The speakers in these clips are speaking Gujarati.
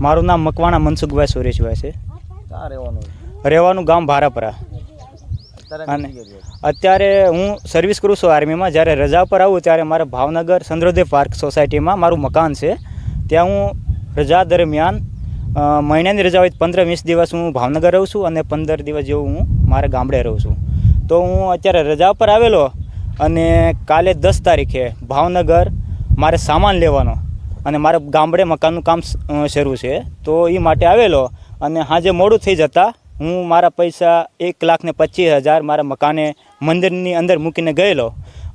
મારું નામ મકવાણા મનસુખભાઈ સુરેશભાઈ છે. રહેવાનું ગામ ભારાપરા. અને અત્યારે હું સર્વિસ કરું છું આર્મીમાં. જ્યારે રજા પર આવું ત્યારે મારે ભાવનગર ચંદ્રોદય પાર્ક સોસાયટીમાં મારું મકાન છે. ત્યાં હું રજા દરમિયાન મહિનાની રજા હોય 15-20 દિવસ હું ભાવનગર રહું છું અને 15 દિવસ જેવું હું મારા ગામડે રહું છું. તો હું અત્યારે રજા પર આવેલો અને કાલે 10 તારીખે ભાવનગર મારે સામાન લેવાનો અને મારે ગામડે મકાનનું કામ શરૂ છે. તો એ માટે આવેલો અને સાંજે મોડું થઈ જતાં હું મારા પૈસા 1,25,000 મારા મકાને મંદિરની અંદર મૂકીને ગયેલો.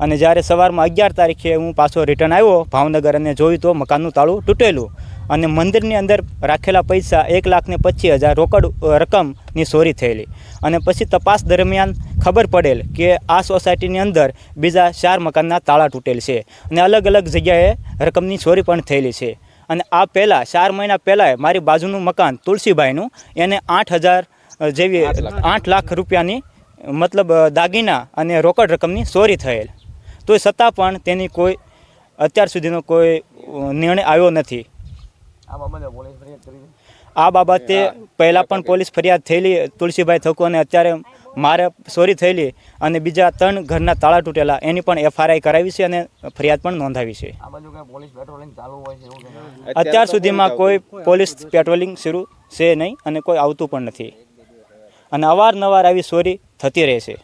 અને જ્યારે સવારમાં 11 તારીખે હું પાછો રિટર્ન આવ્યો ભાવનગર અને જોયું તો મકાનનું તાળું તૂટેલું અને મંદિરની અંદર રાખેલા પૈસા 1,25,000 રોકડ રકમની ચોરી થયેલી. અને પછી તપાસ દરમિયાન ખબર પડેલ કે આ સોસાયટીની અંદર બીજા 4 મકાનના તાળા તૂટેલ છે અને અલગ અલગ જગ્યાએ રકમની ચોરી પણ થયેલી છે. અને આ પહેલાં 4 મહિના પહેલાં મારી બાજુનું મકાન તુલસીભાઈનું એને 8 લાખ રૂપિયાની મતલબ દાગીના અને રોકડ રકમની ચોરી થયેલ. તો છતાં પણ તેની કોઈ અત્યાર સુધીનો કોઈ નિર્ણય આવ્યો નથી. આ બાબતે પહેલાં પણ પોલીસ ફરિયાદ થયેલી તુલસીભાઈ થકો અને અત્યારે મારે ચોરી થયેલી અને બીજા 3 ઘરના તાળા તૂટેલા એની પણ FRI કરાવી છે અને ફરિયાદ પણ નોંધાવી છે. અત્યાર સુધીમાં કોઈ પોલીસ પેટ્રોલિંગ શરૂ છે નહીં અને કોઈ આવતું પણ નથી અને અવારનવાર આવી ચોરી થતી રહે છે.